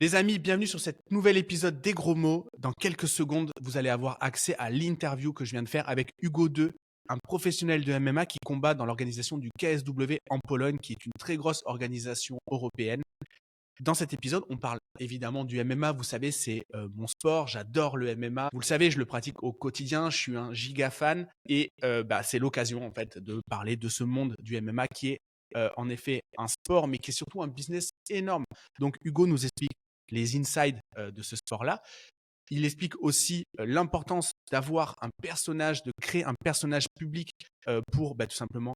Les amis, bienvenue sur cet nouvel épisode des gros mots. Dans quelques secondes, vous allez avoir accès à l'interview que je viens de faire avec Hugo II, un professionnel de MMA qui combat dans l'organisation du KSW en Pologne, qui est une très grosse organisation européenne. Dans cet épisode, on parle évidemment du MMA. Vous savez, c'est mon sport. J'adore le MMA. Vous le savez, je le pratique au quotidien. Je suis un giga fan et c'est l'occasion en fait de parler de ce monde du MMA qui est en effet un sport, mais qui est surtout un business énorme. Donc Hugo nous explique les insides de ce sport-là. Il explique aussi l'importance d'avoir un personnage, de créer un personnage public pour tout simplement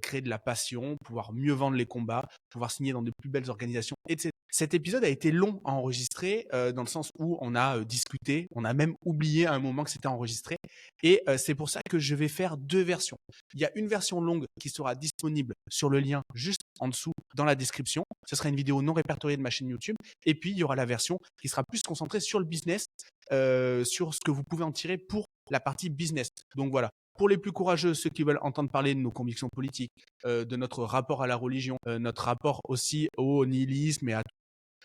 créer de la passion, pouvoir mieux vendre les combats, pouvoir signer dans de plus belles organisations, etc. Cet épisode a été long à enregistrer dans le sens où on a discuté, on a même oublié à un moment que c'était enregistré. Et c'est pour ça que je vais faire deux versions. Il y a une version longue qui sera disponible sur le lien juste en dessous dans la description. Ce sera une vidéo non répertoriée de ma chaîne YouTube. Et puis, il y aura la version qui sera plus concentrée sur le business, sur ce que vous pouvez en tirer pour la partie business. Donc voilà. Pour les plus courageux, ceux qui veulent entendre parler de nos convictions politiques, de notre rapport à la religion, notre rapport aussi au nihilisme et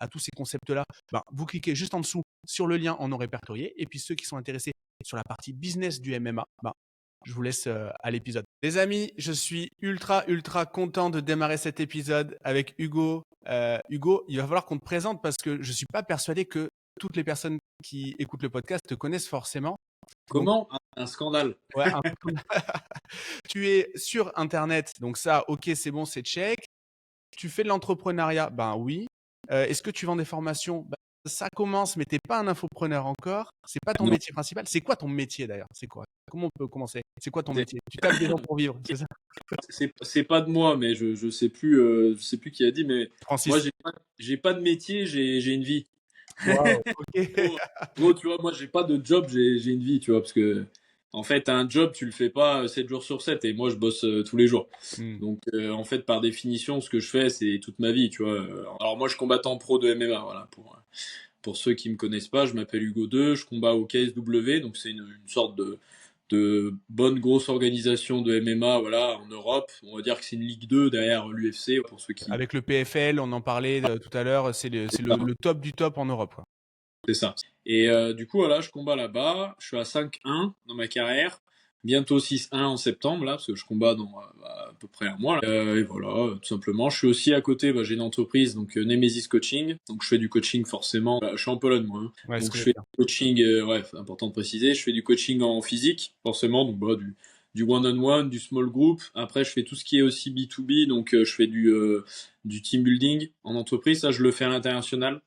à tous ces concepts-là, vous cliquez juste en dessous sur le lien en non répertorié. Et puis ceux qui sont intéressés sur la partie business du MMA, je vous laisse à l'épisode. Les amis, je suis ultra content de démarrer cet épisode avec Hugo. Hugo, il va falloir qu'on te présente parce que je suis pas persuadé que toutes les personnes qui écoutent le podcast te connaissent forcément. Donc, Comment? Un scandale. ouais, tu es sur Internet, donc ça, ok, c'est bon, c'est check. Tu fais de l'entrepreneuriat, ben oui. Est-ce que tu vends des formations? Ça commence, mais t'es pas un infopreneur encore. C'est pas ton Non, métier principal. C'est quoi ton métier d'ailleurs? C'est quoi? Comment on peut commencer? C'est quoi ton c'est métier? Tu tapes des gens pour vivre, c'est ça? c'est pas de moi, mais je sais plus qui a dit, mais moi Francis. j'ai pas de métier, j'ai une vie. Waouh, ok. Gros, tu vois, moi j'ai pas de job, j'ai une vie, tu vois, parce que en fait un job tu le fais pas 7 jours sur 7 et moi je bosse tous les jours. Hmm. Donc en fait par définition ce que je fais c'est toute ma vie, tu vois. Alors moi je combattant pro de MMA, voilà pour ceux qui me connaissent pas, je m'appelle Hugo II, je combats au KSW, donc c'est une sorte de bonne grosse organisation de MMA, voilà, en Europe. On va dire que c'est une Ligue 2 derrière l'UFC pour ceux qui. Avec le PFL, on en parlait tout à l'heure, c'est le top du top en Europe, quoi. C'est ça. Et du coup, voilà, je combats là-bas. Je suis à 5-1 dans ma carrière. Bientôt 6-1 en septembre, là, parce que je combats dans à peu près un mois. Là. Et voilà, tout simplement. Je suis aussi à côté, j'ai une entreprise, donc Nemesis Coaching. Donc je fais du coaching forcément. Je suis en Pologne, moi. Hein. Ouais, ce Donc que je je veux fais dire. du coaching, important de préciser. Je fais du coaching en physique, forcément. Donc du one-on-one, du small group. Après, je fais tout ce qui est aussi B2B. Donc je fais du team building en entreprise. Ça, je le fais à l'international.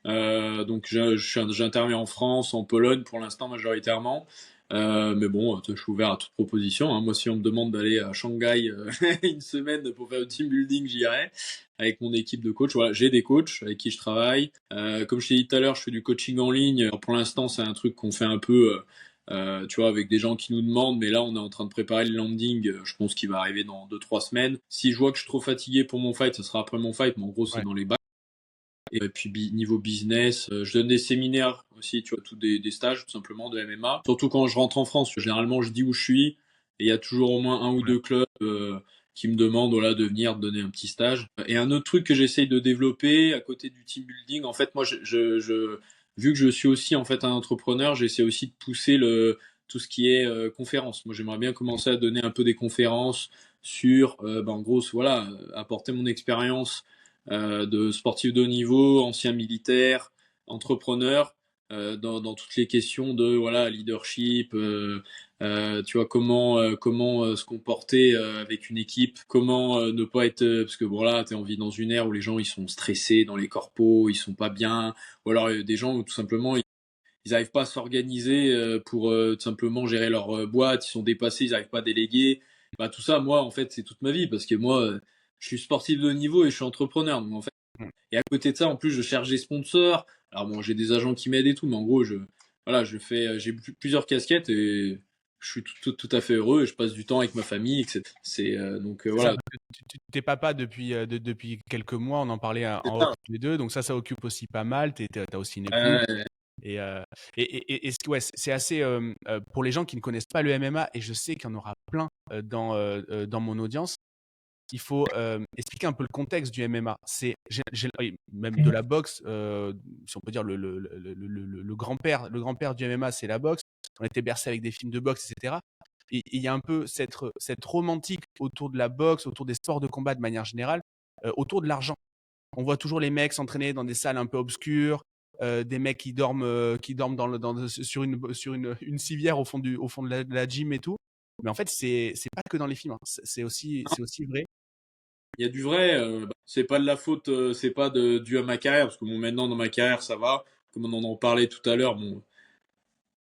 Donc j'interviens en France, en Pologne pour l'instant majoritairement. Mais bon, je suis ouvert à toute proposition. Hein. Moi, si on me demande d'aller à Shanghai une semaine pour faire du team building, j'irai avec mon équipe de coach. Voilà, j'ai des coachs avec qui je travaille. Comme je t'ai dit tout à l'heure, je fais du coaching en ligne. Alors, pour l'instant, c'est un truc qu'on fait un peu, tu vois, avec des gens qui nous demandent. Mais là, on est en train de préparer le landing. Je pense qu'il va arriver dans 2-3 semaines. Si je vois que je suis trop fatigué pour mon fight, ça sera après mon fight. Mais en gros, c'est Ouais. dans les bacs. Et puis niveau business, je donne des séminaires aussi, tu vois, des stages tout simplement de MMA. Surtout quand je rentre en France, généralement je dis où je suis et il y a toujours au moins un ou Ouais. deux clubs qui me demandent voilà de venir donner un petit stage. Et un autre truc que j'essaye de développer à côté du team building, en fait moi vu que je suis aussi en fait un entrepreneur, j'essaie aussi de pousser le tout ce qui est conférence. Moi j'aimerais bien commencer à donner un peu des conférences sur en gros voilà apporter mon expérience de sportifs de haut niveau, anciens militaires, entrepreneurs, dans toutes les questions de voilà leadership, tu vois comment se comporter avec une équipe, comment ne pas être parce que bon là t'es en vie dans une ère où les gens ils sont stressés dans les corpos, ils sont pas bien, ou alors des gens où tout simplement ils arrivent pas à s'organiser pour tout simplement gérer leur boîte, ils sont dépassés, ils arrivent pas à déléguer. Tout ça, moi, en fait, c'est toute ma vie parce que moi, je suis sportif de haut niveau et je suis entrepreneur. Donc, en fait, Mm. et à côté de ça, en plus, je cherche des sponsors. Alors bon, j'ai des agents qui m'aident et tout, mais en gros, voilà, j'ai plusieurs casquettes et je suis tout à fait heureux et je passe du temps avec ma famille, etc. Donc C'est ça, voilà. parce que tu t'es papa depuis quelques mois, on en parlait C'est en off ça. tous les deux, donc ça occupe aussi pas mal. T'as aussi une épouse. Euh, Et, ouais, c'est assez pour les gens qui ne connaissent pas le MMA, et je sais qu'il y en aura plein dans mon audience. il faut expliquer un peu le contexte du MMA. Même de la boxe, si on peut dire le grand-père du MMA, c'est la boxe. On était bercé avec des films de boxe, etc. Et il y a un peu cette romantique autour de la boxe, autour des sports de combat de manière générale, autour de l'argent. On voit toujours les mecs s'entraîner dans des salles un peu obscures, des mecs qui dorment sur une civière au fond de la gym et tout. Mais en fait, c'est pas que dans les films, hein. C'est aussi vrai. Il y a du vrai. C'est pas de la faute, c'est pas dû à ma carrière, parce que bon, maintenant dans ma carrière ça va. Comme on en parlait tout à l'heure, bon,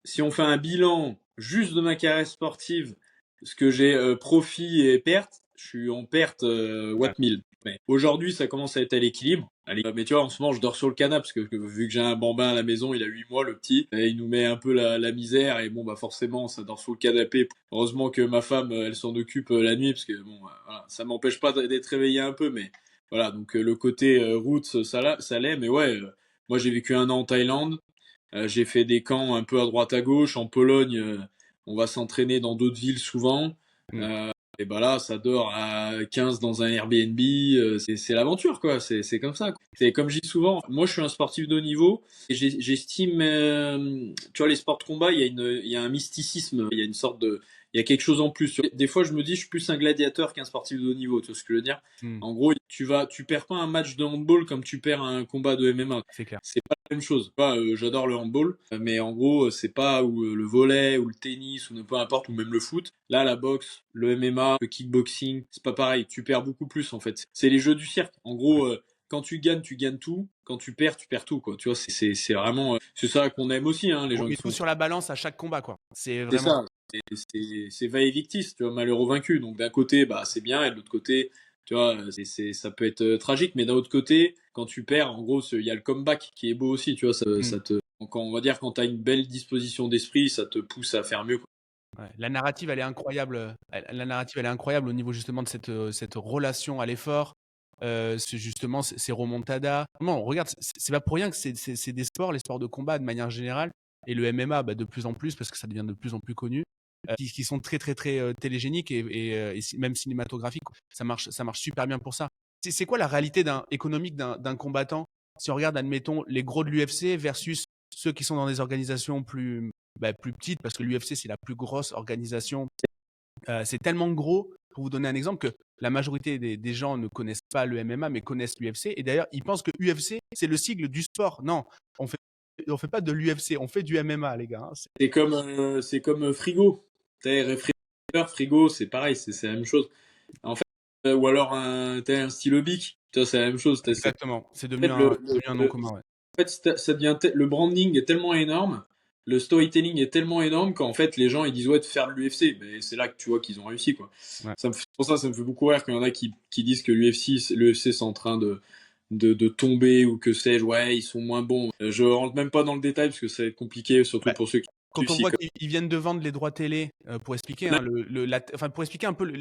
si on fait un bilan juste de ma carrière sportive, ce que j'ai profit et perte, je suis en perte Ouais. watt 1000. Mais aujourd'hui, ça commence à être à l'équilibre. Mais tu vois, en ce moment, je dors sur le canapé parce que vu que j'ai un bambin à la maison, il a 8 mois, le petit, et il nous met un peu la misère et bon, bah forcément, ça dort sur le canapé. Heureusement que ma femme, elle s'en occupe la nuit parce que bon, voilà, ça m'empêche pas d'être réveillé un peu, mais voilà, donc le côté route, ça l'est, mais ouais, moi j'ai vécu un an en Thaïlande. J'ai fait des camps un peu à droite à gauche. En Pologne, on va s'entraîner dans d'autres villes souvent. Mm. Et bah là, ça dort à 15 dans un Airbnb. C'est l'aventure, quoi. C'est comme ça, quoi. C'est comme je dis souvent, moi je suis un sportif de haut niveau et j'estime, tu vois, les sports de combat, il y a un mysticisme, il y a une sorte de, il y a quelque chose en plus. Des fois, je me dis, je suis plus un gladiateur qu'un sportif de haut niveau. Tu vois ce que je veux dire? Mm. En gros, tu perds pas un match de handball comme tu perds un combat de MMA. C'est clair. C'est pas la même chose. Pas, j'adore le handball, mais en gros, c'est pas ou le volley ou le tennis ou peu importe ou même le foot. Là, la boxe, le MMA, le kickboxing, c'est pas pareil. Tu perds beaucoup plus en fait. C'est les jeux du cirque. En gros, quand tu gagnes tout. Quand tu perds tout quoi. Tu vois, c'est vraiment, c'est ça qu'on aime aussi, hein, les On gens met qui tout sont. sur la balance à chaque combat, quoi. C'est C'est vraiment. ça. C'est va et victis. Tu vois, malheureux vaincu. Donc d'un côté, bah c'est bien, et de l'autre côté, tu vois, ça peut être tragique, mais d'un autre côté, quand tu perds, en gros, il y a le comeback qui est beau aussi, tu vois, Mm. quand on va dire, quand tu as une belle disposition d'esprit, ça te pousse à faire mieux, quoi. Ouais. La narrative, elle est incroyable. La narrative, elle est incroyable au niveau justement de cette relation à l'effort. C'est justement ces remontadas. Non, regarde, c'est pas pour rien que c'est des sports, les sports de combat de manière générale, et le MMA bah, de plus en plus parce que ça devient de plus en plus connu, qui sont très très très télégéniques et même cinématographiques. Ça marche super bien pour ça. C'est quoi la réalité économique d'un combattant si on regarde, admettons, les gros de l'UFC versus ceux qui sont dans des organisations plus petites, parce que l'UFC, c'est la plus grosse organisation. C'est tellement gros, pour vous donner un exemple, que la majorité des gens ne connaissent pas le MMA, mais connaissent l'UFC. Et d'ailleurs, ils pensent que UFC, c'est le sigle du sport. Non, on fait pas de l'UFC, on fait du MMA, les gars, hein. C'est comme frigo. T'as réfrigérateur, frigo, c'est pareil, c'est la même chose. En fait, ou alors t'as un stylo bic, tu vois, c'est la même chose. Exactement. C'est En fait, devenu un nom commun, ouais. En fait, ça devient le branding est tellement énorme, le storytelling est tellement énorme qu'en fait les gens ils disent ouais de faire de l'UFC, mais c'est là que tu vois qu'ils ont réussi quoi. Ouais. Pour ça me fait beaucoup rire quand il y en a qui disent que l'UFC c'est en train de tomber ou que sais-je, ouais ils sont moins bons. Je rentre même pas dans le détail parce que ça va être compliqué surtout Bah, pour ceux qui quand on suivent. voit qu'ils viennent de vendre les droits télé, pour expliquer, hein, pour expliquer un peu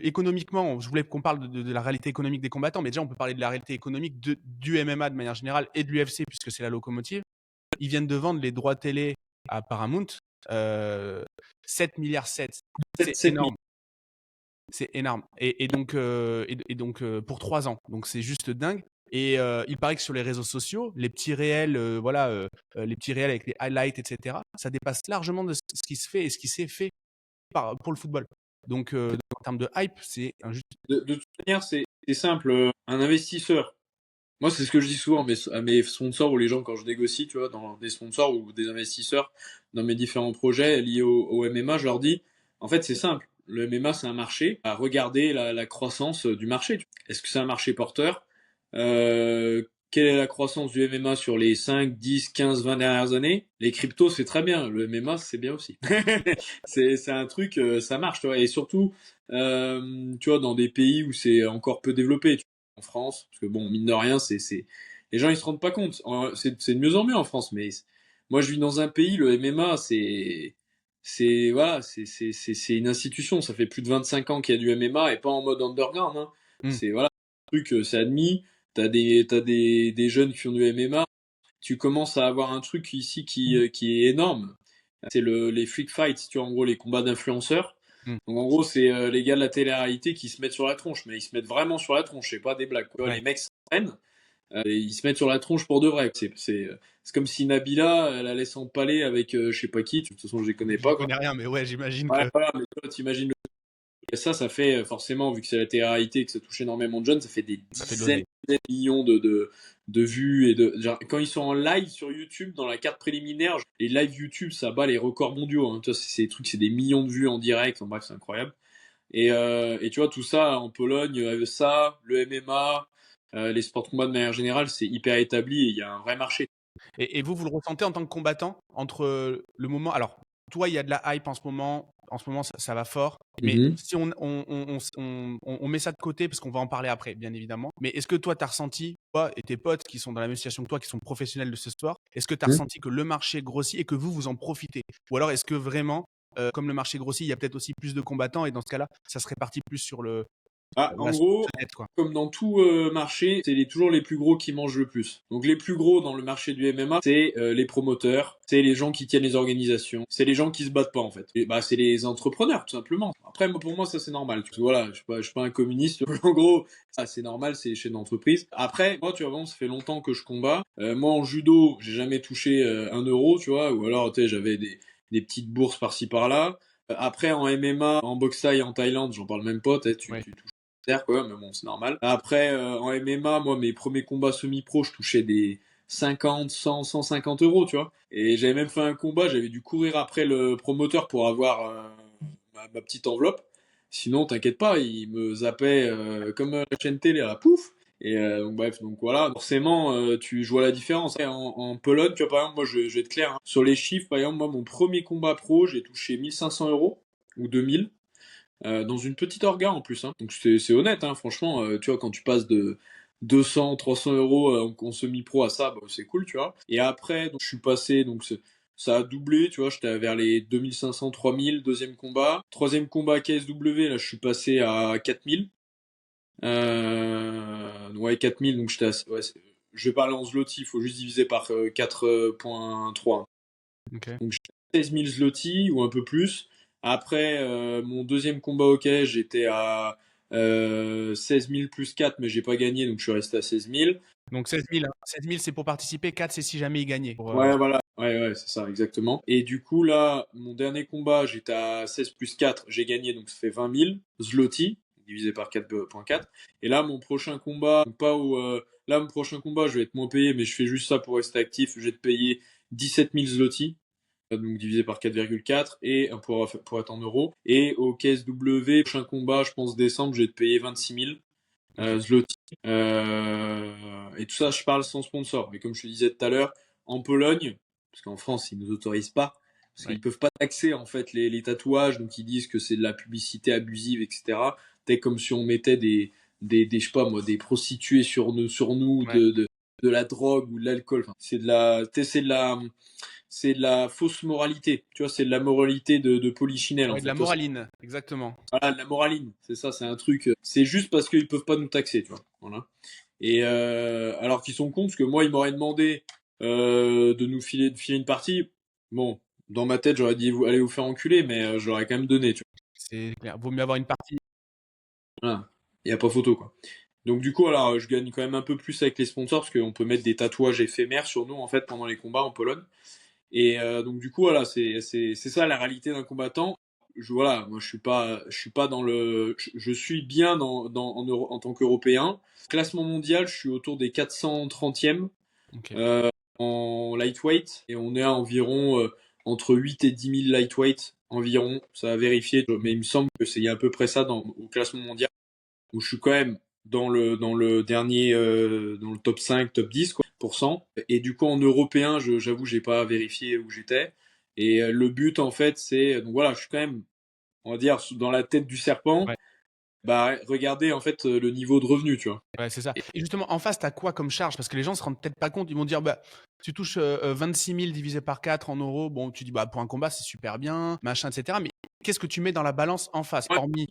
économiquement, je voulais qu'on parle de la réalité économique des combattants, mais déjà on peut parler de la réalité économique du MMA de manière générale et de l'UFC puisque c'est la locomotive. Ils viennent de vendre les droits télé à Paramount, 7 milliards 7. C'est 7 millions. énorme. C'est énorme. Et donc, pour 3 ans. Donc c'est juste dingue. Et il paraît que sur les réseaux sociaux, les petits réels, les petits réels avec les highlights, etc., ça dépasse largement de ce qui se fait et ce qui s'est fait pour le football. Donc, en termes de hype, c'est injuste. De toute manière c'est simple, un investisseur. Moi, c'est ce que je dis souvent à mes sponsors ou les gens quand je négocie, tu vois, dans des sponsors ou des investisseurs dans mes différents projets liés au MMA, je leur dis, en fait, c'est simple. Le MMA, c'est un marché. À regarder la croissance du marché. Est-ce que c'est un marché porteur? Quelle est la croissance du MMA sur les 5, 10, 15, 20 dernières années? Les cryptos, c'est très bien. Le MMA, c'est bien aussi. C'est un truc, ça marche, tu vois. Et surtout, tu vois, dans des pays où c'est encore peu développé, en France, parce que bon, mine de rien, les gens ils se rendent pas compte. C'est de mieux en mieux en France, mais moi je vis dans un pays, le MMA, voilà, c'est une institution. Ça fait plus de 25 ans qu'il y a du MMA et pas en mode underground, hein. Mm. C'est voilà, un truc, c'est admis. T'as des jeunes qui font du MMA. Tu commences à avoir un truc ici qui est énorme. C'est les freak fights, tu vois, en gros les combats d'influenceurs. Mm. Donc en gros, c'est les gars de la télé-réalité qui se mettent sur la tronche, mais ils se mettent vraiment sur la tronche, c'est pas des blagues, quoi. Ouais. Les mecs s'entraînent, et ils se mettent sur la tronche pour de vrai. C'est comme si Nabila, elle allait s'empaler avec je sais pas qui, de toute façon je les connais Je pas, quoi. connais rien, mais ouais, j'imagine Ouais, que. voilà, mais toi, t'imagines et ça fait forcément, vu que c'est la télé-réalité et que ça touche énormément de jeunes, ça fait des Ça fait de dizaines l'oseille. de millions de vues. Genre, quand ils sont en live sur YouTube, dans la carte préliminaire, les live YouTube, ça bat les records mondiaux. Hein. Tu vois, c'est des trucs, c'est des millions de vues en direct. En bref, c'est incroyable. Et tu vois, tout ça en Pologne, ça, le MMA, les sports de combat de manière générale, c'est hyper établi et il y a un vrai marché. Et vous le ressentez en tant que combattant entre le moment. Alors, toi, il y a de la hype en ce moment. En ce moment, ça va fort. Mais Mhm. si on met ça de côté, parce qu'on va en parler après, bien évidemment. Mais est-ce que toi, tu as ressenti, toi et tes potes qui sont dans la même situation que toi, qui sont professionnels de ce sport, est-ce que tu as Mhm. ressenti que le marché grossit et que vous en profitez? Ou alors, est-ce que vraiment, comme le marché grossit, il y a peut-être aussi plus de combattants et dans ce cas-là, ça se répartit plus sur Ah, en la gros, net, quoi. comme dans tout marché, c'est toujours les plus gros qui mangent le plus. Donc les plus gros dans le marché du MMA, c'est les promoteurs, c'est les gens qui tiennent les organisations, c'est les gens qui se battent pas en fait. Et, bah c'est les entrepreneurs tout simplement. Après pour moi ça c'est normal. Voilà, je suis pas un communiste. En gros, ça c'est normal, c'est les chaînes d'entreprise. Après moi tu vois, bon, ça fait longtemps que je combats. Moi en judo, j'ai jamais touché 1 euro, tu vois, ou alors tu sais j'avais des petites bourses par-ci par-là. Après en MMA, en boxe thaï en Thaïlande, j'en parle même pas. Ouais. Tu touches quoi, mais bon, c'est normal. Après, en MMA, moi, mes premiers combats semi-pro, je touchais des 50, 100, 150 euros, tu vois. Et j'avais même fait un combat, j'avais dû courir après le promoteur pour avoir ma petite enveloppe. Sinon, t'inquiète pas, il me zappait comme la chaîne télé, là, pouf. Et donc, bref, donc voilà. Forcément, tu vois la différence. Et en Pologne, tu vois, par exemple, moi, je vais être clair, hein. Sur les chiffres, par exemple, moi, mon premier combat pro, j'ai touché 1500 euros ou 2000. Dans une petite orga en plus, hein. Donc c'est honnête, hein, franchement, tu vois, quand tu passes de 200, 300 euros en semi-pro à ça, bah, c'est cool, tu vois. Et après, donc, je suis passé, donc ça a doublé, tu vois, j'étais vers les 2500, 3000, deuxième combat. Troisième combat KSW, là, je suis passé à 4000. Ouais, 4000, donc ouais, je vais parler en zloty, il faut juste diviser par 4,3. Ok. Donc j'ai 16 000 zloty ou un peu plus. Après, mon deuxième combat au cash, j'étais à 16 000 plus 4, mais j'ai pas gagné, donc je suis resté à 16 000. Donc 16 000, hein. 16 000, c'est pour participer. 4, c'est si jamais il gagnait. Ouais, voilà. Ouais, c'est ça, exactement. Et du coup, là, mon dernier combat, j'étais à 16 plus 4, j'ai gagné, donc ça fait 20 000 zloty, divisé par 4,4. Et là, mon prochain combat, donc pas au, là, mon prochain combat, je vais être moins payé, mais je fais juste ça pour rester actif, je vais te payer 17 000 zloty, donc divisé par 4,4 et pour être en euros. Et au KSW, prochain combat, je pense décembre, je vais te payer 26 000 Ok. zloty. Et tout ça, je parle sans sponsor. Mais comme je te disais tout à l'heure, en Pologne, parce qu'en France, ils nous autorisent pas, parce Ouais. qu'ils peuvent pas taxer en fait les tatouages, donc ils disent que c'est de la publicité abusive, etc. C'est comme si on mettait je sais pas moi, des prostituées sur nous, Ouais. de la drogue ou de l'alcool. Enfin, c'est de la fausse moralité. Tu vois, c'est de la moralité de polichinelle, en Ouais, de fait. la Tu vois, moraline, exactement. voilà, de la moraline. C'est ça, c'est un truc. C'est juste parce qu'ils peuvent pas nous taxer, tu vois. Voilà. Et alors qu'ils sont cons, parce que moi, ils m'auraient demandé de filer une partie. Bon, dans ma tête, j'aurais dit allez vous faire enculer, mais je leur ai quand même donné, tu C'est clair. Vaut mieux avoir une partie. vois. Voilà. Il y a pas photo, quoi. Donc du coup, alors, je gagne quand même un peu plus avec les sponsors, parce qu'on peut mettre des tatouages éphémères sur nous, en fait, pendant les combats en Pologne. Et donc du coup voilà, c'est ça la réalité d'un combattant. Voilà, moi je suis pas dans le je suis bien en tant qu'Européen. Classement mondial, je suis autour des 430e Ok. en lightweight et on est à environ entre 8 et 10 000 lightweight environ. Ça a vérifié, mais il me semble que c'est il y a à peu près ça au classement mondial où je suis quand même dans le dernier dans le top 5, top 10 quoi, pour cent. Et du coup en européen, j'avoue j'ai pas vérifié où j'étais. Et le but en fait c'est donc voilà, je suis quand même on va dire dans la tête du serpent. Ouais. Bah regardez en fait le niveau de revenu, tu vois. Ouais, c'est ça. Et justement, en face, tu as quoi comme charge? Parce que les gens se rendent peut-être pas compte. Ils vont dire, bah, tu touches 26 000 divisé par 4 en euros. Bon, tu dis, bah, pour un combat, c'est super bien, machin, etc. Mais qu'est-ce que tu mets dans la balance en face, Ouais, hormis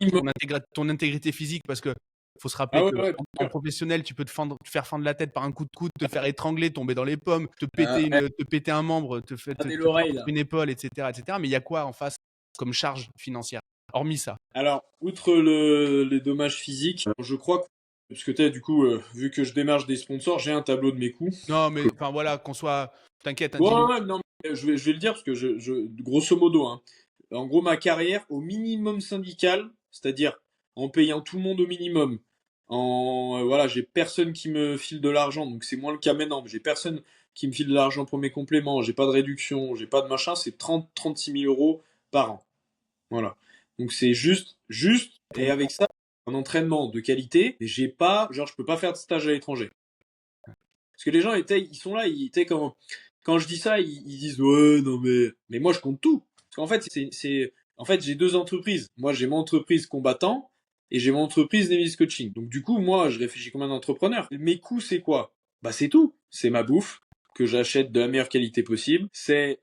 ton intégrité physique? Parce que faut se rappeler ah ouais, que ouais, bien en sûr. professionnel, tu peux te faire fendre la tête par un coup de coude, te faire étrangler, tomber dans les pommes, Ouais, te péter un membre, te regardez tordre l'oreille là. une épaule, etc., etc. Mais il y a quoi en face comme charge financière? hormis ça? Alors, outre les dommages physiques, je crois que, parce que du coup, vu que je démarche des sponsors, j'ai un tableau de mes coûts. Non, mais enfin voilà, qu'on soit. T'inquiète, hein, Ouais, dis-le. ouais, non, mais je vais le dire parce que grosso modo, hein, en gros, ma carrière au minimum syndical, c'est-à-dire en payant tout le monde au minimum, voilà, j'ai personne qui me file de l'argent, donc c'est moins le cas maintenant, mais j'ai personne qui me file de l'argent pour mes compléments, j'ai pas de réduction, j'ai pas de machin, c'est 36 000 € par an. Voilà. Donc c'est juste, et Ton- avec ça, un entraînement de qualité, et j'ai pas, genre, je peux pas faire de stage à l'étranger. Parce que les gens ils sont là, quand je dis ça, ils disent ouais, non mais moi je compte tout. Parce qu'en fait, en fait, j'ai deux entreprises. Moi, j'ai mon entreprise combattant et j'ai mon entreprise Nevis Coaching. Donc du coup, moi, je réfléchis comme un entrepreneur. Mes coûts, c'est quoi? Bah, c'est tout. C'est ma bouffe que j'achète de la meilleure qualité possible. C'est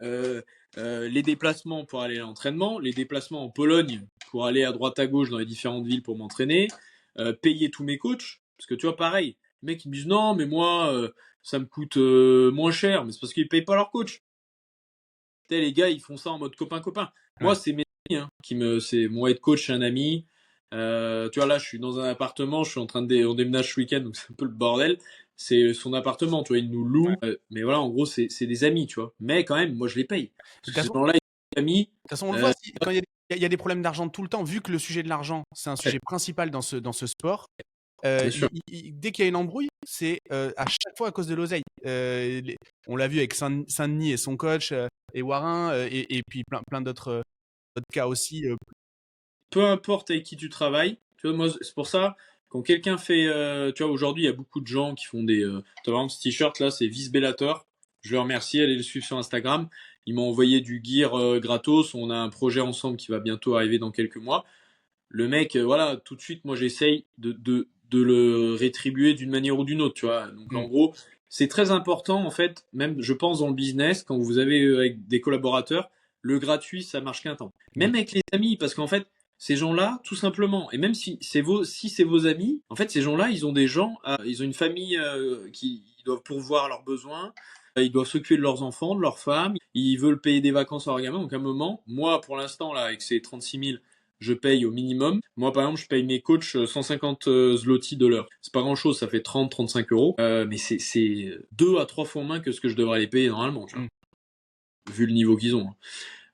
les déplacements pour aller à l'entraînement, les déplacements en Pologne pour aller à droite à gauche dans les différentes villes pour m'entraîner, payer tous mes coachs. Parce que tu vois, pareil, les mecs ils me disent non, mais moi, ça me coûte moins cher, mais c'est parce qu'ils payent pas leur coach. Les gars, ils font ça en mode copain-copain. Moi, Ouais. c'est mes amis, hein, c'est mon head coach, un ami. Tu vois, là, je suis dans un appartement, je suis en train on déménage ce week-end, donc c'est un peu le bordel. C'est son appartement, tu vois, il nous loue. Ouais. Mais voilà, en gros, c'est des amis, tu vois. Mais quand même, moi, je les paye. De Parce toute que ces façon, gens-là, ils sont amis. on le voit quand il y a des problèmes d'argent tout le temps, vu que le sujet de l'argent, c'est un Ouais, sujet principal dans ce sport. bien sûr. Dès qu'il y a une embrouille, c'est à chaque fois à cause de l'oseille. On l'a vu avec Saint-Denis et son coach, et Warin, et puis plein d'autres cas aussi. Peu importe avec qui tu travailles, tu vois, moi, c'est pour ça, quand quelqu'un fait, tu vois, aujourd'hui, il y a beaucoup de gens qui font t'as par exemple ce t-shirt là, c'est Vice Bellator. Je le remercie, allez le suivre sur Instagram. Il m'a envoyé du gear gratos. On a un projet ensemble qui va bientôt arriver dans quelques mois. Le mec, voilà, tout de suite, moi, j'essaye de le rétribuer d'une manière ou d'une autre, tu vois. Donc, en Mm. gros, c'est très important, en fait, même, je pense, dans le business, quand vous avez avec des collaborateurs, le gratuit, ça marche qu'un temps. Mm. Même avec les amis, parce qu'en fait, ces gens-là, tout simplement, et même si c'est vos amis, en fait, ces gens-là, ils ont des gens, ils ont une famille qui ils doivent pourvoir leurs besoins, ils doivent s'occuper de leurs enfants, de leurs femmes, ils veulent payer des vacances à leurs gamins. Donc, à un moment, moi, pour l'instant, là, avec ces 36 000, je paye au minimum. Moi, par exemple, je paye mes coachs 150 zloty de l'heure. C'est pas grand chose, ça fait 30-35 €. Mais c'est 2 à 3 fois moins que ce que je devrais les payer normalement, tu vois, Mm. vu le niveau qu'ils ont,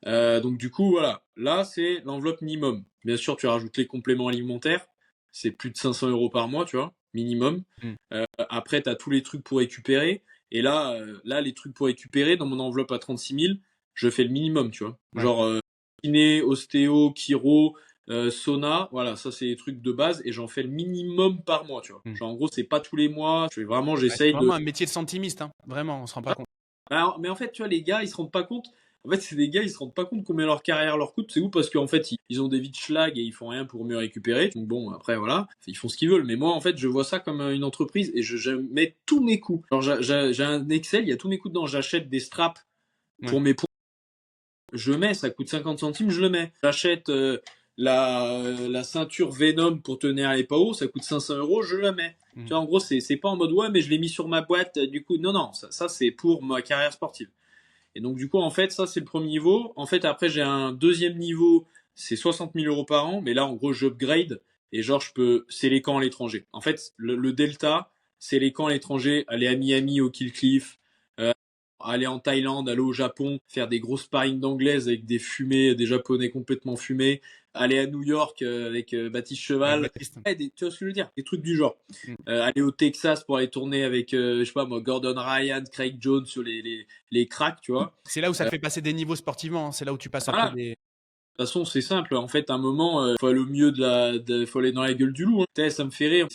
hein. Donc, du coup, voilà. Là, c'est l'enveloppe minimum. Bien sûr, tu rajoutes les compléments alimentaires. C'est plus de 500 € par mois, tu vois, minimum. Mm. Après, tu as tous les trucs pour récupérer. Et là, les trucs pour récupérer, dans mon enveloppe à 36 000, je fais le minimum, tu vois. Ouais. Genre, kiné, ostéo, chiro, sauna, voilà, ça c'est les trucs de base et j'en fais le minimum par mois, tu vois. Mm. Genre en gros, c'est pas tous les mois, Ouais, c'est j'essaye de. vraiment un métier de centimiste, hein. Vraiment, on se rend pas compte. Mais en fait, tu vois, les gars, ils se rendent pas compte. En fait, c'est des gars, ils se rendent pas compte combien leur carrière leur coûte. C'est où parce qu'en fait, ils ont des vies de schlag et ils font rien pour mieux récupérer. Donc bon, après voilà, ils font ce qu'ils veulent. Mais moi, en fait, je vois ça comme une entreprise et je mets tous mes coûts. Alors j'ai un Excel, il y a tous mes coûts dedans. J'achète des straps Ouais. pour mes points. Je mets, ça coûte 50 centimes, je le mets. J'achète la ceinture Venom pour tenir les PAO, ça coûte 500 €, je la mets. Mm. Tu vois, en gros, c'est pas en mode ouais, mais je l'ai mis sur ma boîte, du coup, non, non, ça c'est pour ma carrière sportive. Et donc, du coup, en fait, ça c'est le premier niveau. En fait, après, j'ai un deuxième niveau, c'est 60 000 € par an, mais là, en gros, j'upgrade et genre, c'est les camps à l'étranger. En fait, le delta, c'est les camps à l'étranger, aller à Miami, au Kill Cliff, aller en Thaïlande, aller au Japon, faire des gros sparring d'anglaise avec des fumés, des japonais complètement fumés, aller à New York avec Baptiste Avec Cheval, Baptiste. ouais, tu vois ce que je veux dire, des trucs du genre. Mm. Aller au Texas pour aller tourner avec, je sais pas moi, Gordon Ryan, Craig Jones sur les cracks, tu vois. C'est là où ça te fait passer des niveaux sportivement, hein. C'est là où tu passes après Voilà. des. De toute façon, c'est simple. En fait, à un moment, faut aller au milieu faut aller dans la gueule du loup, hein. Ça me fait rire.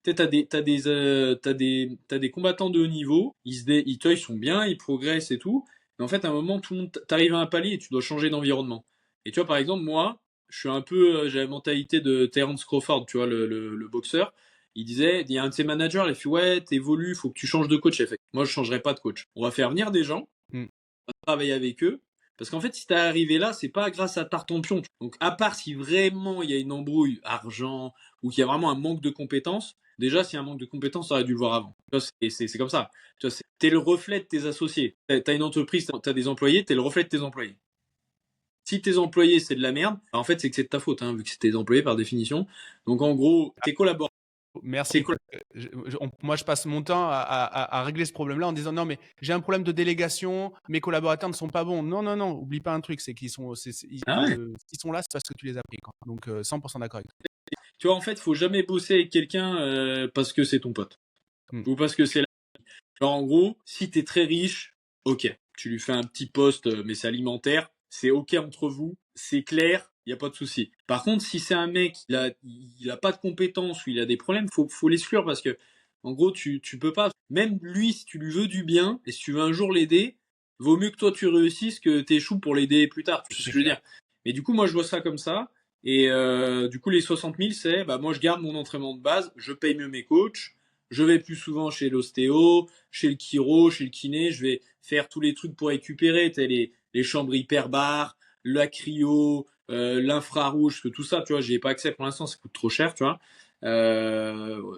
T'as des combattants de haut niveau. Toi, ils sont bien, ils progressent et tout. Mais en fait, à un moment, tout le monde, t'arrives à un palier et tu dois changer d'environnement. Et tu vois, par exemple, moi, je suis un peu, j'ai la mentalité de Terence Crawford, tu vois, le boxeur. Il y a un de ses managers, il fait, ouais, t'évolues, faut que tu changes de coach. Il fait, moi, je changerai pas de coach. On va faire venir des gens, Mm. on va travailler avec eux. Parce qu'en fait, si t'es arrivé là, c'est pas grâce à Tartampion. Donc, à part si vraiment il y a une embrouille argent ou qu'il y a vraiment un manque de compétences, déjà, s'il y a un manque de compétences, t'aurais dû le voir avant. C'est comme ça. Tu vois, t'es le reflet de tes associés. T'as une entreprise, t'as des employés, t'es le reflet de tes employés. Si tes employés c'est de la merde, en fait c'est que c'est de ta faute, hein, vu que c'est tes employés par définition. Donc en gros, tes collaborateurs, Merci. Moi, je passe mon temps à régler ce problème-là en disant non, mais j'ai un problème de délégation, mes collaborateurs ne sont pas bons. Non, non, non, oublie pas un truc, c'est qu'ils sont, s'ils sont là, c'est parce que tu les as pris. Quoi. Donc 100% d'accord avec toi. Tu vois, en fait, faut jamais bosser avec quelqu'un parce que c'est ton pote ou parce que c'est genre en gros, si t'es très riche, ok, tu lui fais un petit poste, mais c'est alimentaire, c'est ok entre vous, c'est clair, y a pas de souci. Par contre, si c'est un mec, il a pas de compétences ou il a des problèmes, faut l'exclure parce que en gros, tu peux pas. Même lui, si tu lui veux du bien et si tu veux un jour l'aider, vaut mieux que toi tu réussisses que t'échoues pour l'aider plus tard. Tu sais ce que je veux dire. Mais du coup, moi, je vois ça comme ça. Et du coup, les 60 000, c'est bah moi, je garde mon entraînement de base, je paye mieux mes coachs. Je vais plus souvent chez l'ostéo, chez le chiro, chez le kiné. Je vais faire tous les trucs pour récupérer, les chambres hyperbares, la cryo, l'infrarouge, parce que tout ça, tu vois, j'y ai pas accès pour l'instant, ça coûte trop cher, tu vois.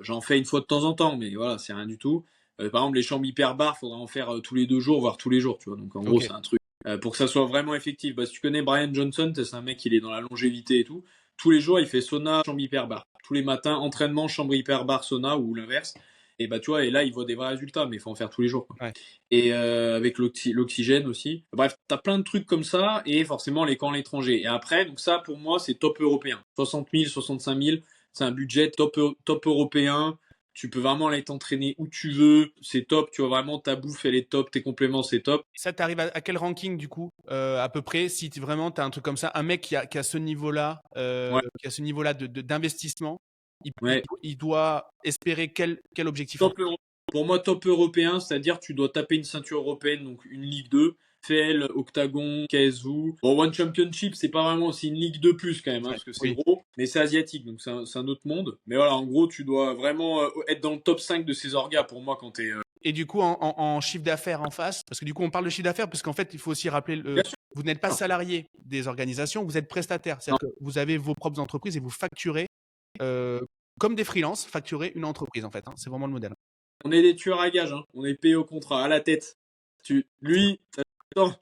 J'en fais une fois de temps en temps, mais voilà, c'est rien du tout. Par exemple, les chambres hyperbares, faudra en faire tous les 2 jours, voire tous les jours, tu vois. Donc en gros, c'est un truc pour que ça soit vraiment effectif. Bah, si tu connais Brian Johnson, c'est un mec, il est dans la longévité et tout. Tous les jours, il fait sauna, chambre hyperbar. Tous les matins, entraînement, chambre hyperbar, sauna ou l'inverse. Et bah tu vois, et là, il voit des vrais résultats, mais il faut en faire tous les jours. Quoi. Ouais. Et avec l'oxygène aussi. Bref, t'as plein de trucs comme ça, et forcément les camps à l'étranger. Et après, donc ça, pour moi, c'est top européen. 60 000, 65 000, c'est un budget top européen. Tu peux vraiment aller t'entraîner où tu veux, c'est top, tu vois vraiment ta bouffe elle est top, tes compléments c'est top. Et ça, t'arrives à quel ranking du coup, à peu près, si vraiment t'as un truc comme ça, un mec qui a ce niveau-là, Ouais. qui a ce niveau-là d'investissement, Ouais. il doit espérer quel objectif Top pour moi, top européen, c'est-à-dire tu dois taper une ceinture européenne, donc une Ligue 2, FL, Octagon, KSU. Bon, One Championship, c'est pas vraiment, c'est une Ligue 2 plus quand même, hein, parce que c'est gros, mais c'est asiatique, donc c'est un autre monde. Mais voilà, en gros, tu dois vraiment être dans le top 5 de ces orgas pour moi quand t'es. Et du coup, en chiffre d'affaires en face, parce que du coup, on parle de chiffre d'affaires, parce qu'en fait, il faut aussi rappeler, vous n'êtes pas salarié des organisations, vous êtes prestataire. C'est-à-dire que vous avez vos propres entreprises et vous facturez, comme des freelances, facturez une entreprise en fait. Hein. C'est vraiment le modèle. On est des tueurs à gages, hein. On est payé au contrat, à la tête. Lui, attends.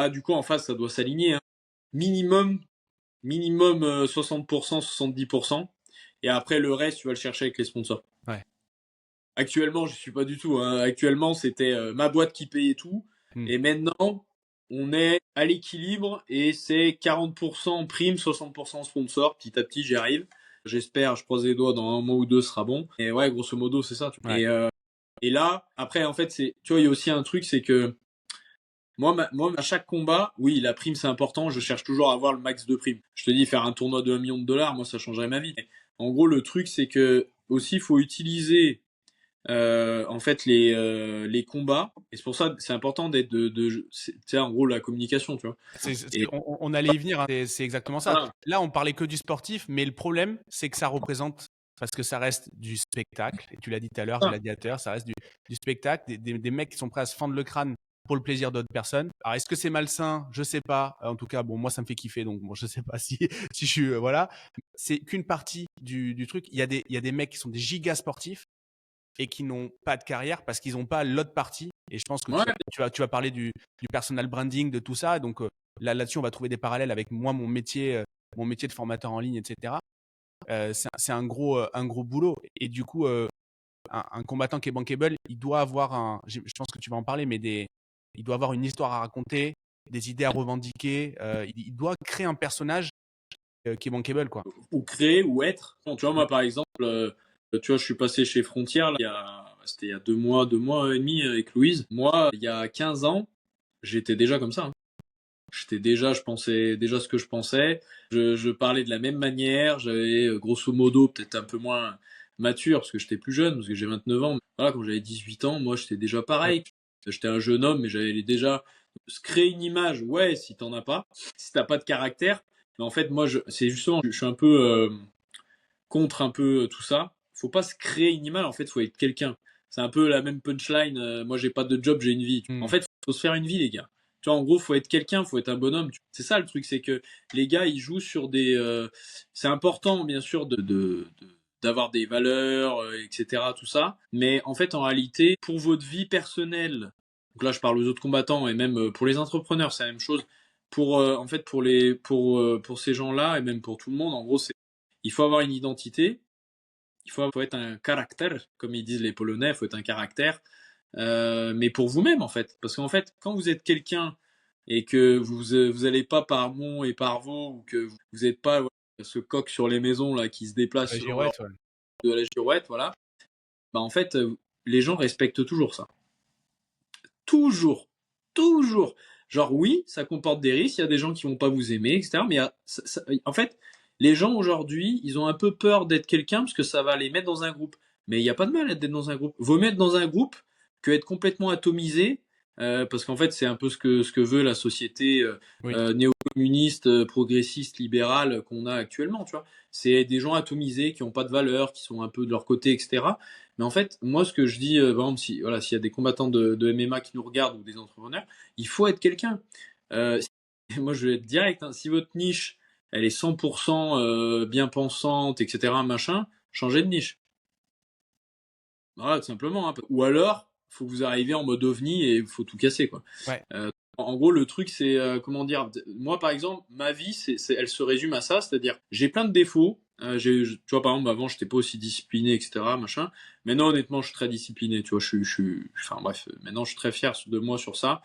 Du coup, en face, ça doit s'aligner. Hein. Minimum 60%, 70%. Et après, le reste, tu vas le chercher avec les sponsors. Ouais. Actuellement, je suis pas du tout. Hein. Actuellement, c'était ma boîte qui payait tout. Et maintenant, on est à l'équilibre et c'est 40% prime, 60% sponsor. Petit à petit, j'y arrive. J'espère, je croise les doigts, dans un mois ou deux, ce sera bon. Et ouais, grosso modo, c'est ça. Ouais. Et là, après, en fait, tu vois, il y a aussi un truc, c'est que moi, à chaque combat, oui, la prime, c'est important. Je cherche toujours à avoir le max de prime. Je te dis, faire un tournoi de 1 million de dollars, moi, ça changerait ma vie. Mais en gros, le truc, c'est que aussi, il faut utiliser en fait les combats. Et c'est pour ça, c'est important d'être tu sais, en gros, la communication, tu vois. On allait y venir. Hein. C'est exactement ça. Voilà. Là, on parlait que du sportif, mais le problème, c'est que ça représente, parce que ça reste du spectacle. Et tu l'as dit tout à l'heure, gladiateur, ça reste du spectacle, des mecs qui sont prêts à se fendre le crâne pour le plaisir d'autres personnes. Alors, est-ce que c'est malsain? Je sais pas. En tout cas, bon, moi, ça me fait kiffer, donc bon, je sais pas si je suis voilà. C'est qu'une partie du truc. Il y a des mecs qui sont des gigas sportifs et qui n'ont pas de carrière parce qu'ils n'ont pas l'autre partie. Et je pense que tu vas parler du personal branding, de tout ça. Donc là-dessus, on va trouver des parallèles avec moi, mon métier de formateur en ligne, etc. C'est un gros boulot. Et du coup, un combattant qui est bankable, il doit avoir je pense que tu vas en parler, mais il doit avoir une histoire à raconter, des idées à revendiquer. Il doit créer un personnage qui est bankable, quoi. Ou créer ou être. Tu vois, moi, par exemple, tu vois, je suis passé chez Frontier, c'était il y a 2 mois et demi avec Louise. Moi, il y a 15 ans, j'étais déjà comme ça. Hein. Je pensais déjà ce que je pensais. Je parlais de la même manière. J'avais grosso modo peut-être un peu moins mature parce que j'étais plus jeune, parce que j'ai 29 ans. Mais voilà, quand j'avais 18 ans, moi, j'étais déjà pareil. J'étais un jeune homme, mais j'avais déjà se créer une image. Ouais, si t'en as pas, si t'as pas de caractère. Mais en fait, moi, c'est justement, je suis un peu contre un peu tout ça. Faut pas se créer une image. En fait, faut être quelqu'un. C'est un peu la même punchline. Moi, j'ai pas de job, j'ai une vie. En fait, faut se faire une vie, les gars. Tu vois, en gros, faut être quelqu'un, faut être un bonhomme. C'est ça le truc, c'est que les gars, ils jouent sur des. C'est important, bien sûr, d'avoir des valeurs, etc., tout ça. Mais en fait, en réalité, pour votre vie personnelle, donc là, je parle aux autres combattants et même pour les entrepreneurs, c'est la même chose. en fait, pour ces gens-là et même pour tout le monde, en gros, il faut avoir une identité, faut être un caractère, comme ils disent les Polonais, il faut être un caractère, mais pour vous-même, en fait. Parce qu'en fait, quand vous êtes quelqu'un et que vous allez pas par Mont et par Vaux, ou que vous n'êtes pas voilà, ce coq sur les maisons là qui se déplace La selon leur girouette, ouais. de la girouette, voilà. Bah en fait, les gens respectent toujours ça. Toujours, toujours. Genre oui, ça comporte des risques, il y a des gens qui vont pas vous aimer, etc. Mais en fait, les gens aujourd'hui, ils ont un peu peur d'être quelqu'un parce que ça va les mettre dans un groupe. Mais il n'y a pas de mal à être dans un groupe. Vaut mieux être dans un groupe que être complètement atomisé, parce qu'en fait, c'est un peu ce que veut la société Oui. néo-communiste, progressiste, libérale qu'on a actuellement, tu vois. C'est des gens atomisés qui n'ont pas de valeur, qui sont un peu de leur côté, etc. Mais en fait, moi, ce que je dis, par exemple, voilà, s'il y a des combattants de MMA qui nous regardent ou des entrepreneurs, il faut être quelqu'un. Euh, moi, je vais être direct. Hein, si votre niche, elle est 100% bien pensante, etc., machin, changez de niche. Voilà, tout simplement. Hein. Ou alors, faut que vous arriviez en mode ovni et il faut tout casser, quoi. Ouais. En gros, le truc, c'est, comment dire, moi, par exemple, ma vie, elle se résume à ça, c'est-à-dire, j'ai plein de défauts. Tu vois, par exemple, avant, j'étais pas aussi discipliné, etc., machin. Maintenant, honnêtement, je suis très discipliné, tu vois, enfin, bref, maintenant, je suis très fier de moi sur ça.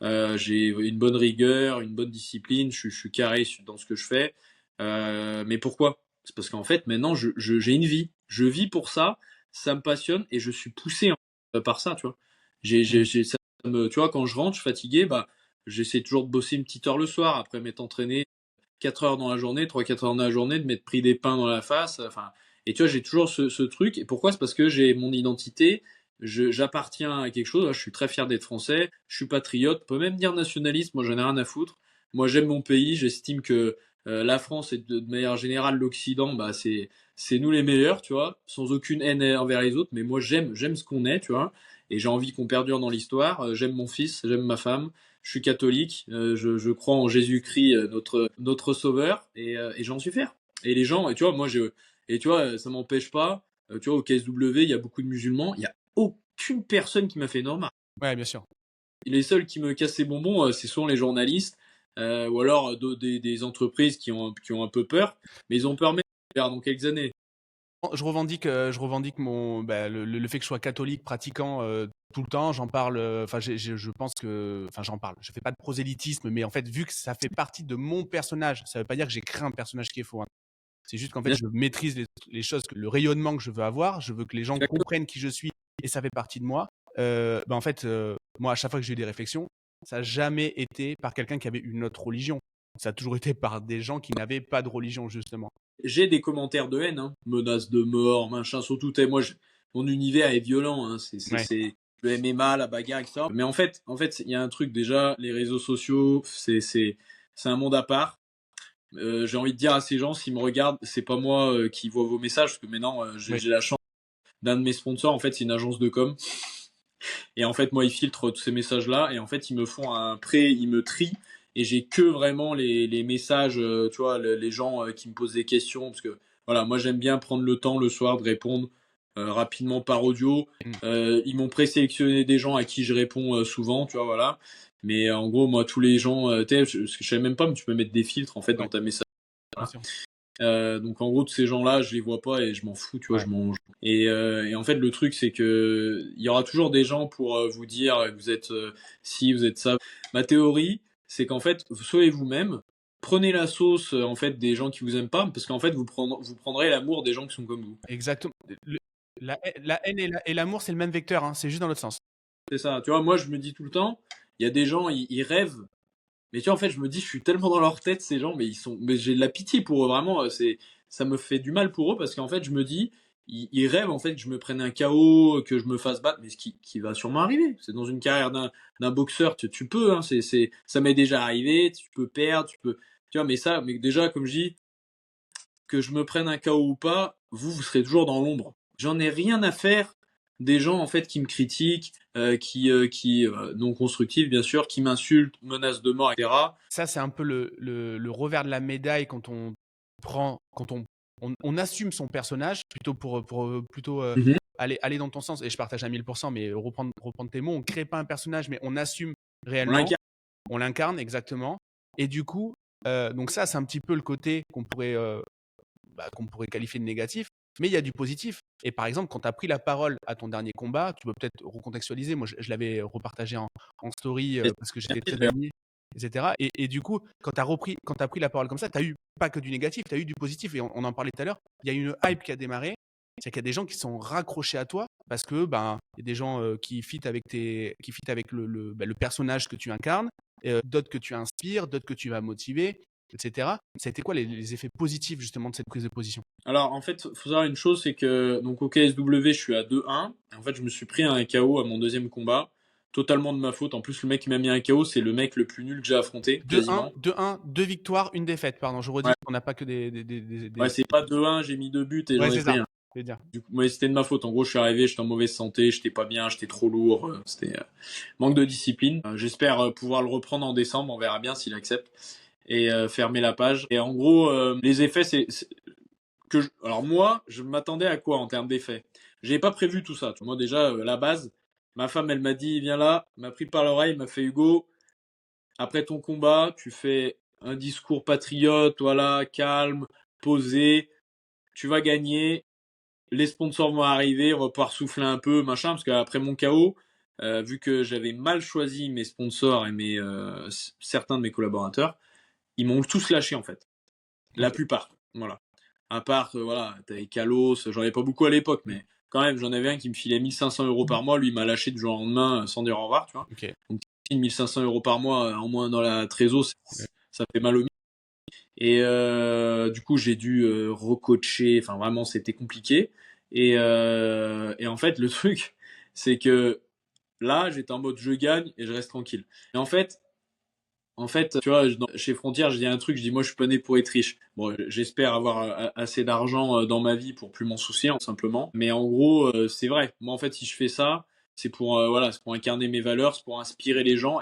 J'ai une bonne rigueur, une bonne discipline, je suis carré dans ce que je fais. Mais pourquoi? C'est parce qu'en fait, maintenant, j'ai une vie. Je vis pour ça, ça me passionne et je suis poussé par ça, tu vois. Mm. Tu vois, quand je rentre, je suis fatigué, bah, j'essaie toujours de bosser une petite heure le soir, après m'être entraîné 4 heures dans la journée, 3-4 heures dans la journée, de m'être pris des pains dans la face. Enfin, et tu vois, j'ai toujours ce truc. Et pourquoi? C'est parce que j'ai mon identité, j'appartiens à quelque chose. Je suis très fier d'être français, je suis patriote, on peut même dire nationaliste, moi j'en ai rien à foutre. Moi j'aime mon pays, j'estime que la France et de manière générale l'Occident, bah, c'est nous les meilleurs, tu vois, sans aucune haine envers les autres. Mais moi j'aime ce qu'on est, tu vois, et j'ai envie qu'on perdure dans l'histoire. J'aime mon fils, j'aime ma femme, je suis catholique, je crois en Jésus-Christ, notre sauveur, et j'en suis fier. Et les gens, et tu vois, et tu vois, ça m'empêche pas, tu vois, au KSW, il y a beaucoup de musulmans, il y a aucune personne qui m'a fait une remarque. Ouais, bien sûr. Les seuls qui me cassent les bonbons, c'est souvent les journalistes, ou alors des entreprises qui ont un peu peur, mais ils ont peur même dans quelques années. Je revendique le fait que je sois catholique pratiquant tout le temps. J'en parle. Enfin, je pense que, enfin, j'en parle. Je fais pas de prosélytisme, mais en fait, vu que ça fait partie de mon personnage, ça veut pas dire que j'ai créé un personnage qui est faux. Hein. C'est juste qu'en fait, Bien je maîtrise les choses, le rayonnement que je veux avoir. Je veux que les gens sûr. comprennent qui je suis et ça fait partie de moi. En fait, moi, à chaque fois que j'ai eu des réflexions, ça n'a jamais été par quelqu'un qui avait une autre religion. Ça a toujours été par des gens qui n'avaient pas de religion, justement. J'ai des commentaires de haine, hein, menaces de mort, machin, surtout, mon univers est violent, hein, Ouais. c'est le MMA, la bagarre, etc. Mais en fait, il y a un truc déjà, les réseaux sociaux, c'est un monde à part. J'ai envie de dire à ces gens, s'ils me regardent, c'est pas moi qui vois vos messages, parce que maintenant, Oui. j'ai la chance d'un de mes sponsors, en fait, c'est une agence de com. Et en fait, moi, ils filtrent tous ces messages-là, et en fait, ils me font un pré, ils me trient, et j'ai que vraiment les messages, tu vois, les gens qui me posent des questions, parce que voilà, moi, j'aime bien prendre le temps le soir de répondre rapidement par audio. Mm. Ils m'ont présélectionné des gens à qui je réponds souvent, tu vois, voilà. Mais en gros, moi, tous les gens, je savais même pas, mais tu peux mettre des filtres en fait Ouais, dans ta message. bien sûr. Donc en gros, tous ces gens-là, je les vois pas et je m'en fous, tu vois, Ouais. je mange. Et en fait, le truc, c'est que il y aura toujours des gens pour vous dire que vous êtes si, vous êtes ça. Ma théorie, c'est qu'en fait, soyez vous-même, prenez la sauce en fait des gens qui vous aiment pas, parce qu'en fait, vous prendrez l'amour des gens qui sont comme vous. Exactement. La haine et l'amour, c'est le même vecteur, hein, c'est juste dans l'autre sens. C'est ça. Tu vois, moi, je me dis tout le temps, il y a des gens, ils rêvent. Mais tu vois, en fait, je me dis, je suis tellement dans leur tête, ces gens, mais j'ai de la pitié pour eux, vraiment, ça me fait du mal pour eux, parce qu'en fait, je me dis, ils rêvent, en fait, que je me prenne un KO, que je me fasse battre, mais ce qui va sûrement arriver. C'est dans une carrière d'un boxeur, tu peux, hein, ça m'est déjà arrivé, tu peux perdre, tu vois, mais déjà, comme je dis, que je me prenne un KO ou pas, vous serez toujours dans l'ombre. J'en ai rien à faire des gens en fait qui me critiquent, qui non constructifs bien sûr, qui m'insultent, menacent de mort, etc. Ça, c'est un peu le revers de la médaille quand on prend, quand on assume son personnage plutôt pour plutôt Mhm. aller dans ton sens. Et je partage à 1000%, mais reprendre tes mots, on crée pas un personnage, mais on assume On réellement, l'incarne. on l'incarne exactement. Et du coup, donc ça, c'est un petit peu le côté qu'on pourrait qualifier de négatif, mais il y a du positif. Et par exemple, quand tu as pris la parole à ton dernier combat, tu peux peut-être recontextualiser. Moi, je l'avais repartagé en story Et parce que j'étais très ému, etc. Et du coup, quand tu as pris la parole comme ça, tu as eu pas que du négatif, tu as eu du positif. Et on en parlait tout à l'heure, il y a une hype qui a démarré. C'est qu'il y a des gens qui sont raccrochés à toi parce que ben, il y a des gens qui fit avec, le personnage que tu incarnes, d'autres que tu inspires, d'autres que tu vas motiver, etc. Ça a été quoi les effets positifs justement de cette prise de position? Alors, en fait, faut savoir une chose, c'est que donc au KSW, je suis à 2-1. En fait, je me suis pris un KO à mon deuxième combat, totalement de ma faute. En plus, le mec qui m'a mis un KO, c'est le mec le plus nul que j'ai affronté, 2-1, quasiment. 2-1, 2 victoires, une défaite. Pardon, je redis, Ouais, on n'a pas que ouais, c'est pas 2-1, j'ai mis 2 buts et Ouais, j'en ai c'est pris ça. un. Je veux dire. Du coup, ouais, c'était de ma faute. En gros, je suis arrivé, j'étais en mauvaise santé, j'étais pas bien, j'étais trop lourd. C'était manque de discipline. J'espère pouvoir le reprendre en décembre. On verra bien s'il accepte et fermer la page. Et en gros, les effets, alors moi, je m'attendais à quoi en termes d'effets? J'avais pas prévu tout ça. Moi déjà, la base, ma femme, elle m'a dit, viens là, m'a pris par l'oreille, m'a fait Hugo, après ton combat, tu fais un discours patriote, voilà, calme, posé, tu vas gagner, les sponsors vont arriver, on va pouvoir souffler un peu, machin, parce qu'après mon KO, vu que j'avais mal choisi mes sponsors et certains de mes collaborateurs, ils m'ont tous lâché en fait. La Ok. plupart, voilà. À part, voilà, t'avais Kalos, j'en avais pas beaucoup à l'époque, mais quand même, j'en avais un qui me filait 1 500 € par mois, lui il m'a lâché du jour au lendemain sans dire au revoir, tu vois. Ok. Donc 1 500 € par mois en moins dans la trésor, Ouais. ça fait mal au milieu. Et du coup, j'ai dû recoacher, enfin vraiment, c'était compliqué. Et en fait, le truc, c'est que là, j'étais en mode je gagne et je reste tranquille. Et en fait, tu vois, chez Frontier, je dis un truc, je dis moi je suis pas né pour être riche. Bon, j'espère avoir assez d'argent dans ma vie pour plus m'en soucier, simplement. Mais en gros, c'est vrai. Moi, en fait, si je fais ça, c'est pour voilà, c'est pour incarner mes valeurs, c'est pour inspirer les gens.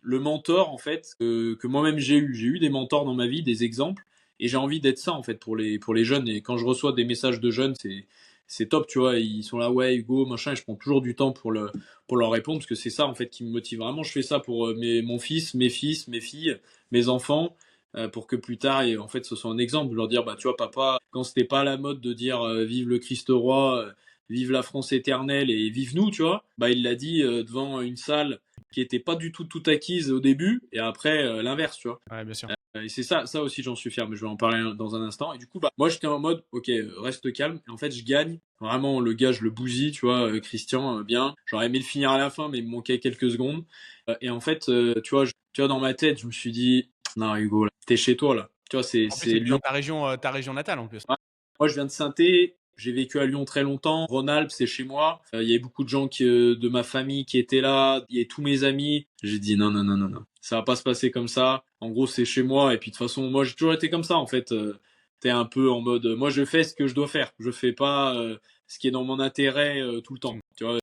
Le mentor, en fait, que moi-même j'ai eu des mentors dans ma vie, des exemples, et j'ai envie d'être ça en fait pour les jeunes. Et quand je reçois des messages de jeunes, c'est top, tu vois. Ils sont là, ouais, Hugo, machin, et je prends toujours du temps pour leur répondre, parce que c'est ça en fait qui me motive vraiment. Je fais ça pour mon fils, mes filles, mes enfants, pour que plus tard, en fait, ce soit un exemple, de leur dire, bah tu vois, papa, quand c'était pas la mode de dire vive le Christ roi, vive la France éternelle et vive nous, tu vois, bah il l'a dit devant une salle qui était pas du tout acquise au début, et après l'inverse, tu vois. Ouais, bien sûr. Et c'est ça aussi j'en suis fier, mais je vais en parler dans un instant. Et du coup, bah, moi j'étais en mode, ok, reste calme. Et en fait, je gagne. Vraiment, le gars, je le bousille, tu vois, Christian, bien. J'aurais aimé le finir à la fin, mais il me manquait quelques secondes. Et en fait, tu vois, tu vois, dans ma tête, je me suis dit, non, Hugo, là, t'es chez toi, là. Tu vois, En plus, c'est c'était dans Lyon. ta région natale en plus. Ouais. Moi, je viens de Sainté. J'ai vécu à Lyon très longtemps. Rhône-Alpes, c'est chez moi. Il y avait beaucoup de gens de ma famille qui étaient là. Il y avait tous mes amis. J'ai dit non, non, non, non, non. Ça va pas se passer comme ça. En gros, c'est chez moi. Et puis de toute façon, moi, j'ai toujours été comme ça, en fait. T'es un peu en mode, moi, je fais ce que je dois faire. Je fais pas ce qui est dans mon intérêt tout le temps. Tu vois,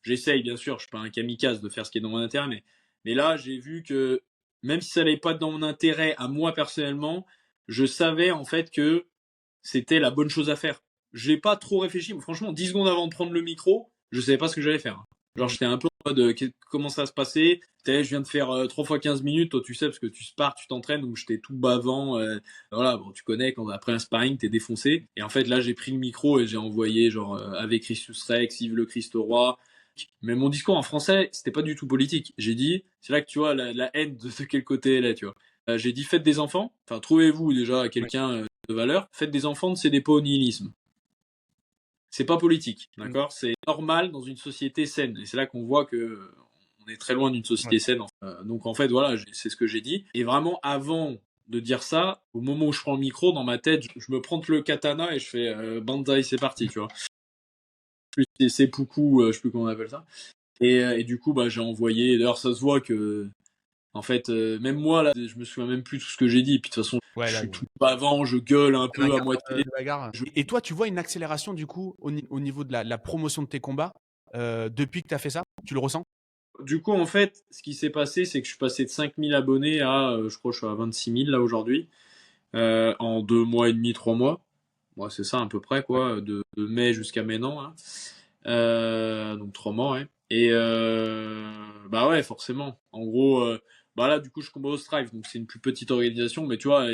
j'essaye, bien sûr. Je suis pas un kamikaze de faire ce qui est dans mon intérêt, mais là, j'ai vu que même si ça n'allait pas dans mon intérêt à moi personnellement, je savais en fait que c'était la bonne chose à faire. J'ai pas trop réfléchi, mais franchement, 10 secondes avant de prendre le micro, je savais pas ce que j'allais faire. Genre, Mm. j'étais un peu en mode, comment ça va se passer? Je viens de faire 3 fois 15 minutes, toi tu sais, parce que tu spars, tu t'entraînes, donc j'étais tout bavant. Voilà, bon, tu connais, quand après un sparring, t'es défoncé. Et en fait, là, j'ai pris le micro et j'ai envoyé, genre, avec Christus Rex, Yves le Christ roi. Mais mon discours en français, c'était pas du tout politique. J'ai dit, c'est là que tu vois la haine de quel côté elle est, tu vois. J'ai dit, faites des enfants. Enfin, trouvez-vous déjà Ouais. quelqu'un de valeur. Faites des enfants, c'est des pas au nihilisme. C'est pas politique, Mm. d'accord? C'est normal dans une société saine. Et c'est là qu'on voit que on est très loin d'une Ouais. société saine. Donc en fait, voilà, c'est ce que j'ai dit. Et vraiment, avant de dire ça, au moment où je prends le micro, dans ma tête, je me prends le katana et je fais Banzai, c'est parti, tu vois. C'est seppuku, je sais plus comment on appelle ça. Et du coup, bah, j'ai envoyé. D'ailleurs, ça se voit que, en fait, même moi, là, je me souviens même plus de tout ce que j'ai dit. Et puis de toute façon, Ouais, je là, suis tout bavant, je gueule un c'est un peu à quart moitié. de bagarre. Et toi, tu vois une accélération du coup au niveau de la promotion de tes combats depuis que tu as fait ça? Tu le ressens? Du coup, en fait, ce qui s'est passé, c'est que je suis passé de 5 000 abonnés à, je crois, je suis à 26 000 là aujourd'hui, en 2 mois et demi, 3 mois. Ouais, c'est ça à peu près, Ouais. quoi, de mai jusqu'à maintenant, hein. Donc 3 mois, ouais. Et bah ouais, forcément. En gros, Bah là, du coup, je combat au Strife, donc c'est une plus petite organisation, mais tu vois,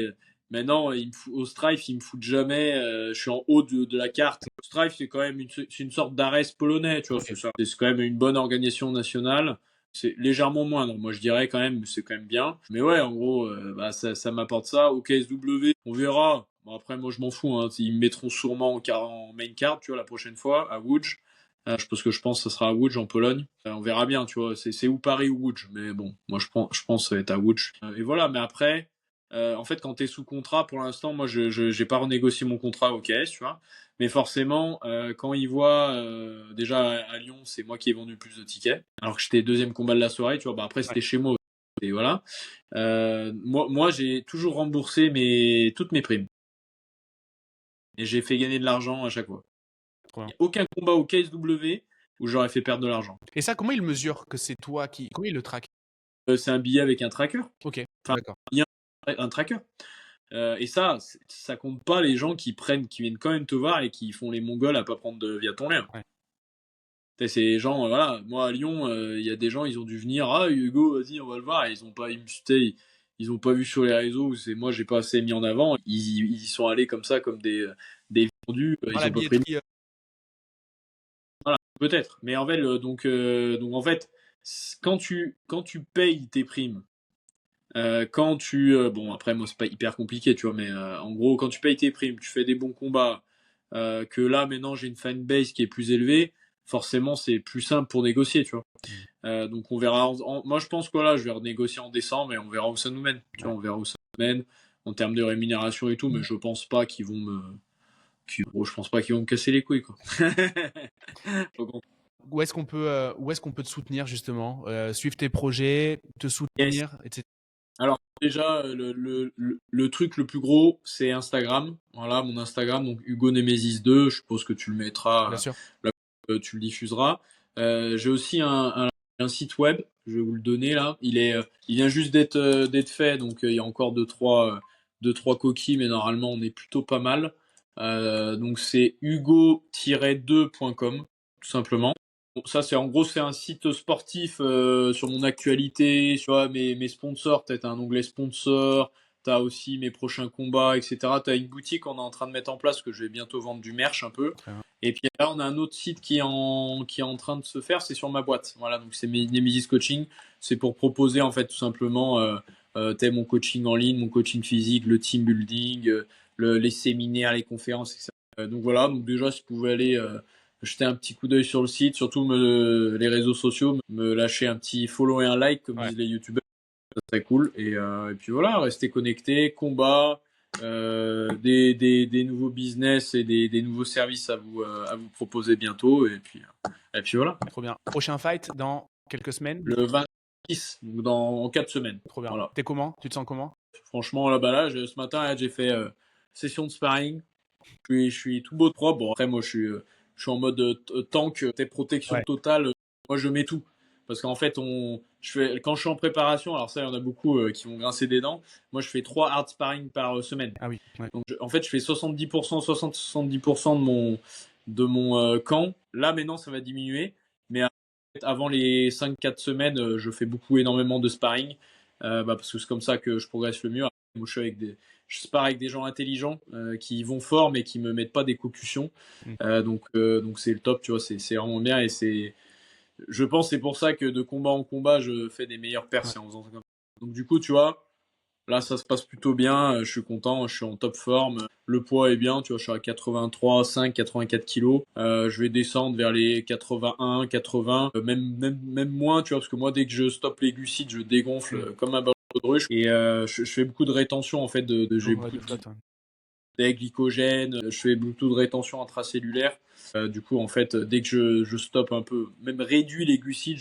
maintenant, au Strife, ils me foutent jamais, je suis en haut de la carte. Strife, c'est quand même c'est une sorte d'Ares polonais, tu vois, Ok. c'est quand même une bonne organisation nationale. C'est légèrement moindre, moi je dirais quand même, c'est quand même bien. Mais ouais, en gros, bah, ça m'apporte ça. Au KSW, on verra. Bon, après, moi je m'en fous, hein. Ils me mettront sûrement en main card, tu vois, la prochaine fois, à Łódź. Parce que je pense que ça sera à Łódź en Pologne. On verra bien, tu vois. C'est ou Paris ou Łódź. Mais bon, moi je pense que ça va être à Łódź. Et voilà, mais après, en fait, quand t'es sous contrat, pour l'instant, moi je j'ai pas renégocié mon contrat au KS, tu vois. Mais forcément, quand ils voient, déjà à Lyon, c'est moi qui ai vendu le plus de tickets. Alors que j'étais deuxième combat de la soirée, tu vois. Bah après, c'était chez moi. Et voilà. Moi j'ai toujours remboursé toutes mes primes. Et j'ai fait gagner de l'argent à chaque fois. Trop Il bien. n'y a aucun combat au KSW où j'aurais fait perdre de l'argent. Et ça, comment il mesure que c'est toi qui. Comment il le traque? C'est un billet avec un tracker. Ok, Enfin, d'accord. il y a un tracker. Et ça, ça compte pas les gens qui viennent quand même te voir et qui font les Mongols à pas prendre via ton lien. Ouais. C'est les gens, voilà. Moi à Lyon, il y a des gens, ils ont dû venir. Ah Hugo, vas-y, on va le voir. Et ils ont pas, ils ont pas vu sur les réseaux. Moi, j'ai pas assez mis en avant. Ils y sont allés comme ça, comme des vendus. Dans Ils la ont pas pris. billetterie. Voilà, peut-être. Mais en fait, donc en fait, quand tu payes tes primes, bon après moi c'est pas hyper compliqué, tu vois, mais en gros quand tu payes tes primes, tu fais des bons combats, que là maintenant j'ai une fanbase qui est plus élevée, forcément c'est plus simple pour négocier, tu vois. Mm. Donc on verra. Moi je pense que là je vais renégocier en décembre et on verra où ça nous mène. Tu Ouais. vois, on verra où ça nous mène en termes de rémunération et tout, mais je pense pas qu'ils vont je pense pas qu'ils vont me casser les couilles, quoi. Où est-ce qu'on peut te soutenir justement, suivre tes projets, te Yes. soutenir, etc. Alors déjà, le truc le plus gros, c'est Instagram. Voilà, mon Instagram, donc Hugo Nemesis 2, je suppose que tu le Bien mettras, sûr. là, tu le diffuseras. J'ai aussi un site web, je vais vous le donner là. Il vient juste d'être fait, donc il y a encore deux, trois coquilles, mais normalement on est plutôt pas mal. Donc c'est hugo-2.com, tout simplement. Bon, ça, c'est en gros, c'est un site sportif sur mon actualité, tu vois, mes sponsors. T'as un onglet sponsor, t'as aussi mes prochains combats, etc. T'as une boutique qu'on est en train de mettre en place que je vais bientôt vendre du merch un peu. Très bien. Et puis là, on a un autre site qui est en train de se faire, c'est sur ma boîte. Voilà, donc c'est Nemesis Coaching. C'est pour proposer en fait tout simplement, t'as mon coaching en ligne, mon coaching physique, le team building, les séminaires, les conférences, etc. Donc voilà, donc déjà, si vous pouvez aller jeter un petit coup d'œil sur le site, surtout les réseaux sociaux, me lâcher un petit follow et un like, comme Ouais. disent les youtubeurs, ça serait cool. Et puis voilà, restez connectés, combat, des nouveaux business et des nouveaux services à vous proposer bientôt. Et puis voilà, Trop bien. Prochain fight dans quelques semaines. le 26, donc en 4 semaines. Trop bien. Voilà. T'es comment? Tu te sens comment? Franchement, là, bah là, ce matin, là, j'ai fait session de sparring. Je suis tout beau de propre. Bon, après, moi, je suis en mode tank, protection Ouais. totale. Moi, je mets tout. Parce qu'en fait, quand je suis en préparation, alors ça, il y en a beaucoup qui vont grincer des dents. Moi, je fais 3 hard sparring par semaine. Ah oui. Ouais. Donc, en fait, je fais 70%, 60-70% de mon camp. Là, maintenant, ça va diminuer. Mais avant les 5-4 semaines, je fais énormément de sparring. Parce que c'est comme ça que je progresse le mieux. Moi, je spare avec des gens intelligents qui vont fort mais qui me mettent pas des concussions. Mm. Donc c'est le top, tu vois, c'est vraiment bien et je pense que c'est pour ça que de combat en combat, je fais des meilleures Ouais. pertes en faisant ça comme ça. Donc du coup, tu vois, là ça se passe plutôt bien, je suis content, je suis en top forme, le poids est bien, tu vois, je suis à 83,5, 84 kilos, je vais descendre vers les 81, 80, même moins, tu vois, parce que moi dès que je stoppe les glucides, je dégonfle Mm. comme un ballon de ruche et je fais beaucoup de rétention en fait, j'ai Ouais, beaucoup de flotte, ouais. des glycogène, je fais beaucoup de rétention intracellulaire. Du coup, en fait, dès que je stoppe un peu, même réduit les glucides,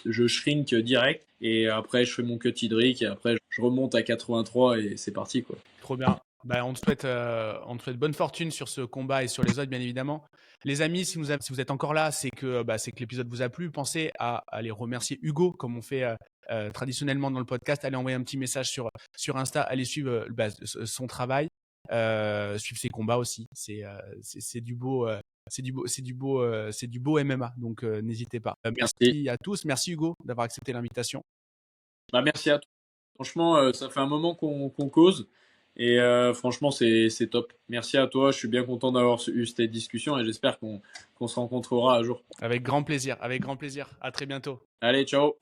je shrink direct. Et après, je fais mon cut hydrique et après, je remonte à 83 et c'est parti, quoi. Trop bien. Bah, on te souhaite bonne fortune sur ce combat et sur les autres, bien évidemment. Les amis, si vous êtes encore là, c'est que l'épisode vous a plu. Pensez à aller remercier Hugo, comme on fait traditionnellement dans le podcast. Allez envoyer un petit message sur Insta. Allez suivre son travail, suivre ses combats aussi. C'est du beau, c'est du beau MMA. Donc n'hésitez pas. Merci. Merci à tous. Merci Hugo d'avoir accepté l'invitation. Bah, merci à toi. Franchement, ça fait un moment qu'on cause et franchement, c'est top. Merci à toi. Je suis bien content d'avoir eu cette discussion et j'espère qu'on se rencontrera un jour. Avec grand plaisir, avec grand plaisir. À très bientôt. Allez, ciao.